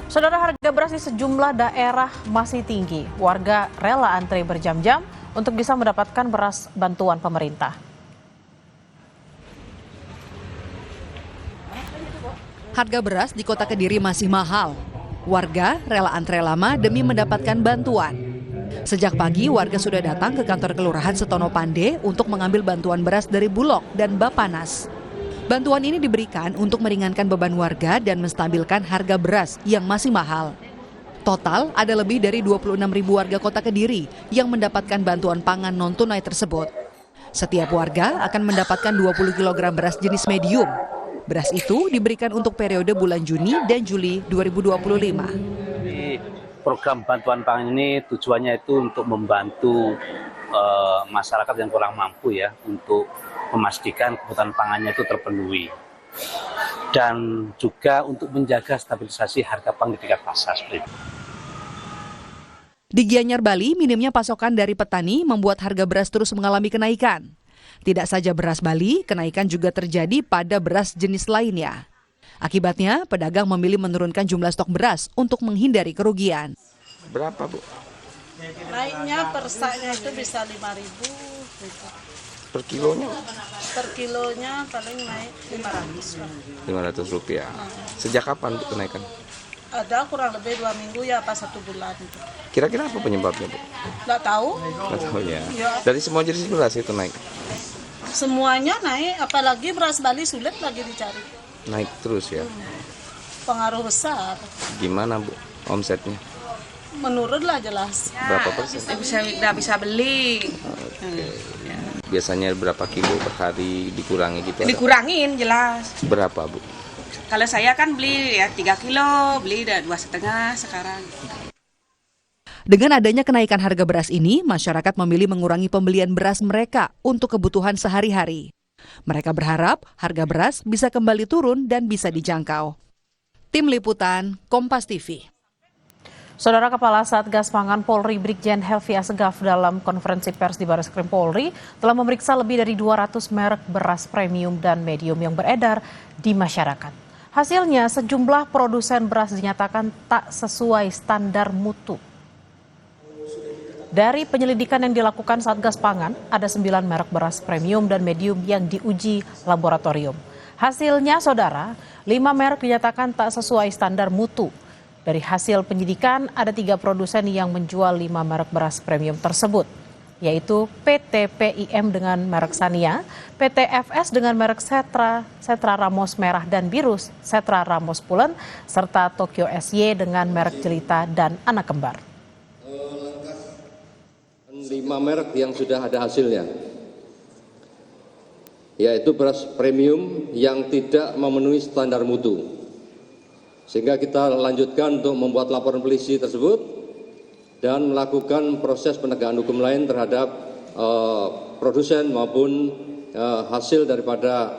Saudara, harga beras di sejumlah daerah masih tinggi. Warga rela antre berjam-jam untuk bisa mendapatkan beras bantuan pemerintah. Harga beras di Kota Kediri masih mahal. Warga rela antre lama demi mendapatkan bantuan. Sejak pagi, warga sudah datang ke kantor Kelurahan Setono Pande untuk mengambil bantuan beras dari Bulog dan Bapanas. Bantuan ini diberikan untuk meringankan beban warga dan menstabilkan harga beras yang masih mahal. Total ada lebih dari 26.000 warga Kota Kediri yang mendapatkan bantuan pangan non-tunai tersebut. Setiap warga akan mendapatkan 20 kg beras jenis medium. Beras itu diberikan untuk periode bulan Juni dan Juli 2025. Program bantuan pangan ini tujuannya itu untuk membantu masyarakat yang kurang mampu ya, untuk memastikan kebutuhan pangannya itu terpenuhi. Dan juga untuk menjaga stabilisasi harga pangan di tingkat pasar. Di Gianyar, Bali, minimnya pasokan dari petani membuat harga beras terus mengalami kenaikan. Tidak saja beras Bali, kenaikan juga terjadi pada beras jenis lainnya. Akibatnya, pedagang memilih menurunkan jumlah stok beras untuk menghindari kerugian. Berapa, Bu? Naiknya per saknya itu bisa 5.000 gitu. Per kilonya? Per kilonya paling naik 500 Rp500. Sejak kapan, Bu, kenaikan? Ada kurang lebih 2 minggu ya, pas 1 bulan. Kira-kira apa penyebabnya, Bu? Nggak tahu. Nggak tahu ya. Ya. Dari semua jenis beras itu naik? Semuanya naik, apalagi beras Bali sulit lagi dicari. Naik terus ya? Pengaruh besar. Gimana, Bu, omsetnya? Menurun lah jelas. Berapa persen? Nggak bisa beli. Oke. Biasanya berapa kilo per hari dikurangi gitu? Dikurangin jelas. Berapa, Bu? Kalau saya kan beli ya 3 kilo, beli 2,5 sekarang. Dengan adanya kenaikan harga beras ini, masyarakat memilih mengurangi pembelian beras mereka untuk kebutuhan sehari-hari. Mereka berharap harga beras bisa kembali turun dan bisa dijangkau. Tim Liputan, Kompas TV. Saudara, Kepala Satgas Pangan Polri Brigjen Helvi Asegaf dalam konferensi pers di Barreskrim Polri telah memeriksa lebih dari 200 merek beras premium dan medium yang beredar di masyarakat. Hasilnya, sejumlah produsen beras dinyatakan tak sesuai standar mutu. Dari penyelidikan yang dilakukan Satgas Pangan, ada 9 merek beras premium dan medium yang diuji laboratorium. Hasilnya, saudara, 5 merek dinyatakan tak sesuai standar mutu. Dari hasil penyidikan, ada 3 produsen yang menjual 5 merek beras premium tersebut, yaitu PT PIM dengan merek Sania, PT FS dengan merek Setra Ramos Merah dan Biru, Setra Ramos Pulen, serta Tokyo SY dengan merek Jelita dan Anak Kembar. 5 merek yang sudah ada hasilnya, yaitu beras premium yang tidak memenuhi standar mutu. Sehingga kita lanjutkan untuk membuat laporan polisi tersebut dan melakukan proses penegakan hukum lain terhadap produsen maupun hasil daripada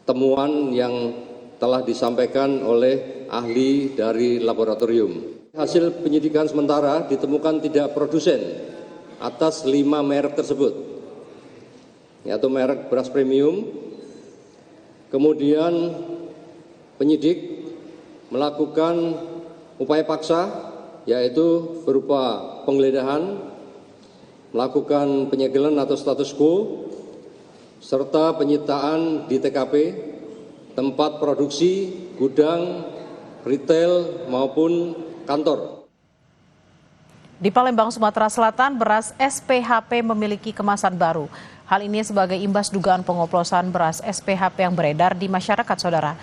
temuan yang telah disampaikan oleh ahli dari laboratorium. Hasil penyidikan sementara ditemukan tidak produsen atas 5 merek tersebut, yaitu merek beras premium. Kemudian penyidik melakukan upaya paksa, yaitu berupa penggeledahan, melakukan penyegelan atau status quo, serta penyitaan di TKP, tempat produksi, gudang, retail maupun kantor. Di Palembang, Sumatera Selatan, beras SPHP memiliki kemasan baru. Hal ini sebagai imbas dugaan pengoplosan beras SPHP yang beredar di masyarakat, saudara.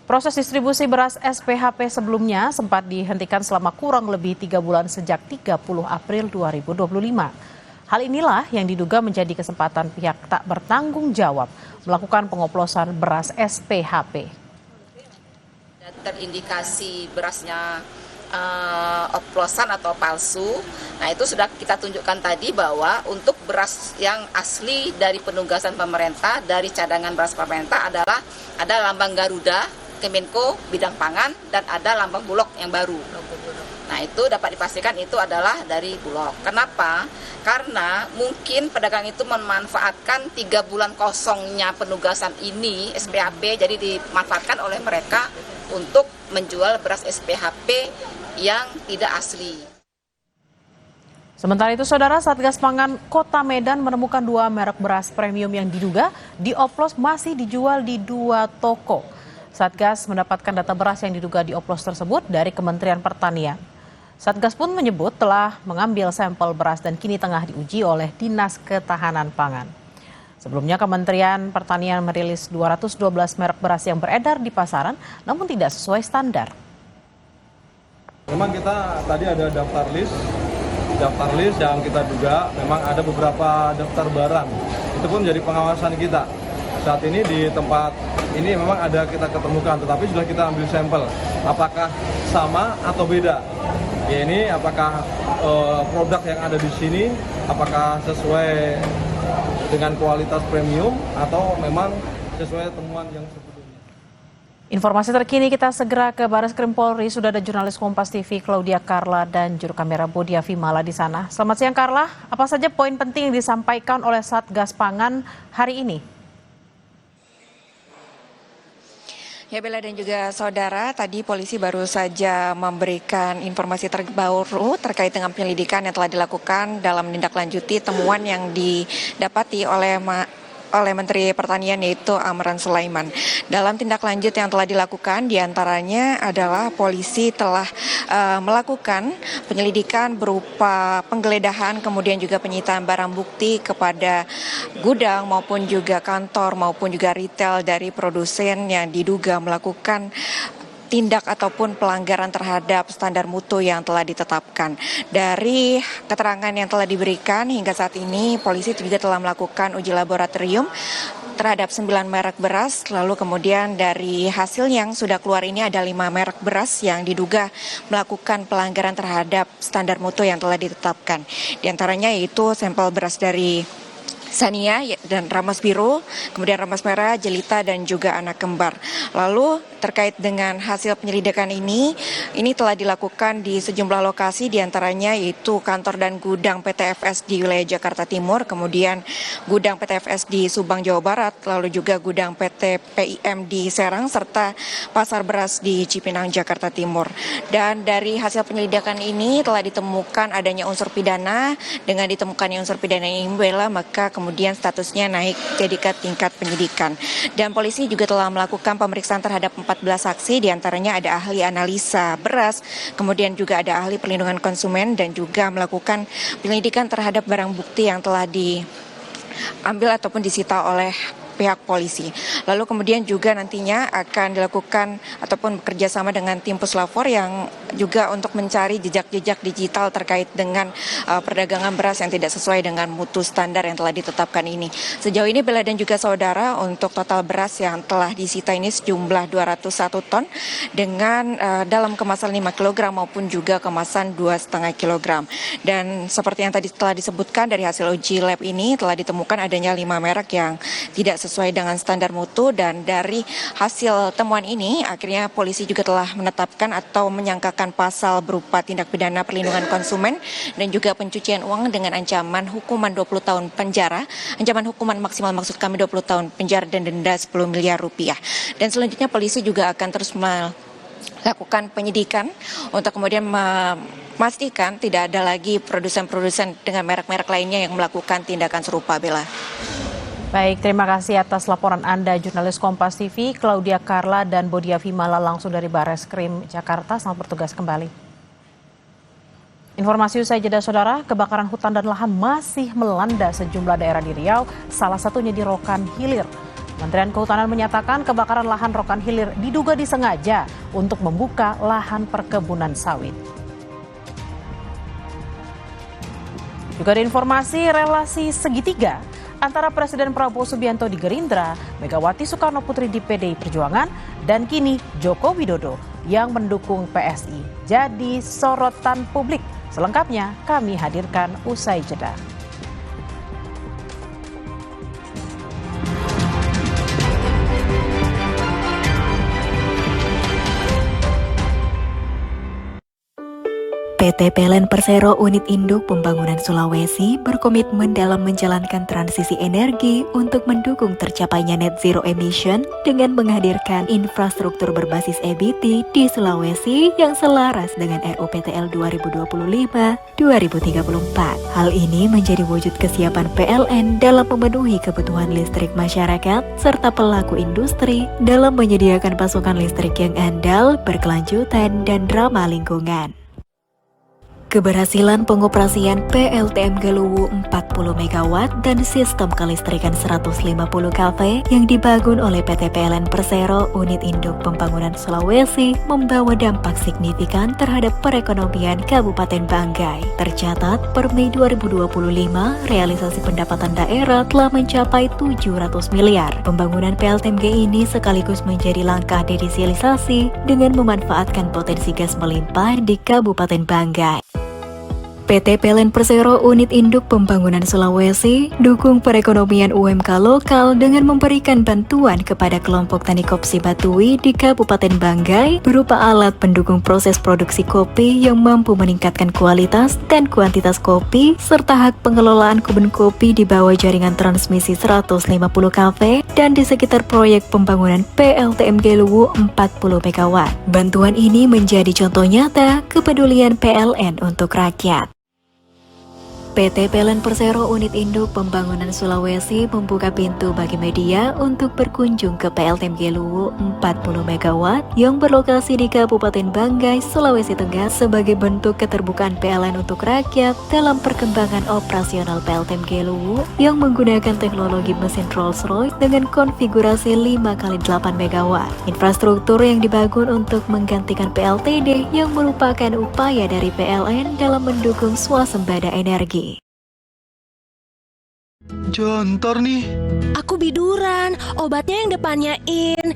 Proses distribusi beras SPHP sebelumnya sempat dihentikan selama kurang lebih 3 bulan sejak 30 April 2025. Hal inilah yang diduga menjadi kesempatan pihak tak bertanggung jawab melakukan pengoplosan beras SPHP. Terindikasi berasnya oplosan atau palsu. Nah, itu sudah kita tunjukkan tadi bahwa untuk beras yang asli dari penugasan pemerintah, dari cadangan beras pemerintah adalah ada lambang Garuda, Kemenko bidang pangan, dan ada lambang Bulog yang baru. Nah, itu dapat dipastikan itu adalah dari Bulog. Kenapa? Karena mungkin pedagang itu memanfaatkan 3 bulan kosongnya penugasan ini SPHP, jadi dimanfaatkan oleh mereka untuk menjual beras SPHP yang tidak asli. Sementara itu, Saudara, Satgas Pangan Kota Medan menemukan 2 merek beras premium yang diduga dioplos masih dijual di 2 toko. Satgas mendapatkan data beras yang diduga dioplos tersebut dari Kementerian Pertanian. Satgas pun menyebut telah mengambil sampel beras dan kini tengah diuji oleh Dinas Ketahanan Pangan. Sebelumnya Kementerian Pertanian merilis 212 merek beras yang beredar di pasaran namun tidak sesuai standar. Memang kita tadi ada daftar list yang kita duga memang ada beberapa daftar barang. Itu pun menjadi pengawasan kita. Saat ini di tempat ini memang ada kita ketemukan, tetapi sudah kita ambil sampel. Apakah sama atau beda? Ya, ini apakah produk yang ada di sini apakah sesuai dengan kualitas premium atau memang sesuai temuan yang sebelumnya. Informasi terkini kita segera ke Barreskrim Polri. Sudah ada jurnalis Kompas TV Claudia Carla dan juru kamera Bodia Vimala di sana. Selamat siang Carla, apa saja poin penting yang disampaikan oleh Satgas Pangan hari ini? Ya Bella dan juga saudara, tadi polisi baru saja memberikan informasi terbaru terkait dengan penyelidikan yang telah dilakukan dalam menindaklanjuti temuan yang didapati oleh Menteri Pertanian yaitu Amran Sulaiman. Dalam tindak lanjut yang telah dilakukan diantaranya adalah polisi telah melakukan penyelidikan berupa penggeledahan kemudian juga penyitaan barang bukti kepada gudang maupun juga kantor maupun juga retail dari produsen yang diduga melakukan tindak ataupun pelanggaran terhadap standar mutu yang telah ditetapkan. Dari keterangan yang telah diberikan hingga saat ini, polisi juga telah melakukan uji laboratorium terhadap 9 merek beras, lalu kemudian dari hasil yang sudah keluar ini ada 5 merek beras yang diduga melakukan pelanggaran terhadap standar mutu yang telah ditetapkan. Di antaranya yaitu sampel beras dari Sania dan Ramas Biru, kemudian Ramas Merah, Jelita dan juga anak kembar. Lalu terkait dengan hasil penyelidikan ini telah dilakukan di sejumlah lokasi diantaranya yaitu kantor dan gudang PTFS di wilayah Jakarta Timur, kemudian gudang PTFS di Subang, Jawa Barat, lalu juga gudang PT PIM di Serang, serta pasar beras di Cipinang, Jakarta Timur. Dan dari hasil penyelidikan ini telah ditemukan adanya unsur pidana. Dengan ditemukannya unsur pidana ini, Bella, maka kemudian statusnya naik jadi ke tingkat penyidikan. Dan polisi juga telah melakukan pemeriksaan terhadap 14 saksi, diantaranya ada ahli analisa beras, kemudian juga ada ahli perlindungan konsumen dan juga melakukan penyelidikan terhadap barang bukti yang telah diambil ataupun disita oleh pihak polisi. Lalu kemudian juga nantinya akan dilakukan ataupun bekerja sama dengan tim Puslapor yang juga untuk mencari jejak-jejak digital terkait dengan perdagangan beras yang tidak sesuai dengan mutu standar yang telah ditetapkan ini. Sejauh ini Bella dan juga saudara, untuk total beras yang telah disita ini sejumlah 201 ton dengan dalam kemasan 5 kg maupun juga kemasan 2,5 kg. Dan seperti yang tadi telah disebutkan dari hasil uji lab ini telah ditemukan adanya 5 merek yang tidak sesuai dengan standar mutu, dan dari hasil temuan ini akhirnya polisi juga telah menetapkan atau menyangkakan pasal berupa tindak pidana perlindungan konsumen dan juga pencucian uang dengan ancaman hukuman 20 tahun penjara, ancaman hukuman maksimal maksud kami 20 tahun penjara dan denda 10 miliar rupiah. Dan selanjutnya polisi juga akan terus melakukan penyidikan untuk kemudian memastikan tidak ada lagi produsen-produsen dengan merek-merek lainnya yang melakukan tindakan serupa, Bella. Baik, terima kasih atas laporan Anda, jurnalis Kompas TV, Claudia Carla dan Bodia Vimala langsung dari Barreskrim Jakarta. Selamat bertugas kembali. Informasi usai jeda saudara, kebakaran hutan dan lahan masih melanda sejumlah daerah di Riau, salah satunya di Rokan Hilir. Kementerian Kehutanan menyatakan kebakaran lahan Rokan Hilir diduga disengaja untuk membuka lahan perkebunan sawit. Juga ada informasi relasi segitiga antara Presiden Prabowo Subianto di Gerindra, Megawati Soekarno Putri di PDI Perjuangan, dan kini Joko Widodo yang mendukung PSI jadi sorotan publik. Selengkapnya kami hadirkan usai jeda. PT PT PLN Persero Unit Induk Pembangunan Sulawesi berkomitmen dalam menjalankan transisi energi untuk mendukung tercapainya net zero emission dengan menghadirkan infrastruktur berbasis EBT di Sulawesi yang selaras dengan RUPTL 2025-2034. Hal ini menjadi wujud kesiapan PLN dalam memenuhi kebutuhan listrik masyarakat serta pelaku industri dalam menyediakan pasokan listrik yang andal, berkelanjutan, dan ramah lingkungan. Keberhasilan pengoperasian PLTM Geluwu 40 MW dan sistem kelistrikan 150 kV yang dibangun oleh PT PLN Persero Unit Induk Pembangunan Sulawesi membawa dampak signifikan terhadap perekonomian Kabupaten Banggai. Tercatat per Mei 2025, realisasi pendapatan daerah telah mencapai 700 miliar. Pembangunan PLTMG ini sekaligus menjadi langkah dedesialisasi dengan memanfaatkan potensi gas melimpah di Kabupaten Banggai. PT PLN Persero Unit Induk Pembangunan Sulawesi dukung perekonomian UMK lokal dengan memberikan bantuan kepada kelompok tani Kopsi Batui di Kabupaten Banggai berupa alat pendukung proses produksi kopi yang mampu meningkatkan kualitas dan kuantitas kopi serta hak pengelolaan kebun kopi di bawah jaringan transmisi 150 kV dan di sekitar proyek pembangunan PLTM Geluwu 40 MW. Bantuan ini menjadi contoh nyata kepedulian PLN untuk rakyat. PT PLN Persero Unit Induk Pembangunan Sulawesi membuka pintu bagi media untuk berkunjung ke PLTM Geluwu 40 MW yang berlokasi di Kabupaten Banggai, Sulawesi Tengah sebagai bentuk keterbukaan PLN untuk rakyat dalam perkembangan operasional PLTM Geluwu yang menggunakan teknologi mesin Rolls-Royce dengan konfigurasi 5x8 MW. Infrastruktur yang dibangun untuk menggantikan PLTD yang merupakan upaya dari PLN dalam mendukung swasembada energi. Jontor nih. Aku biduran, obatnya yang depannya in.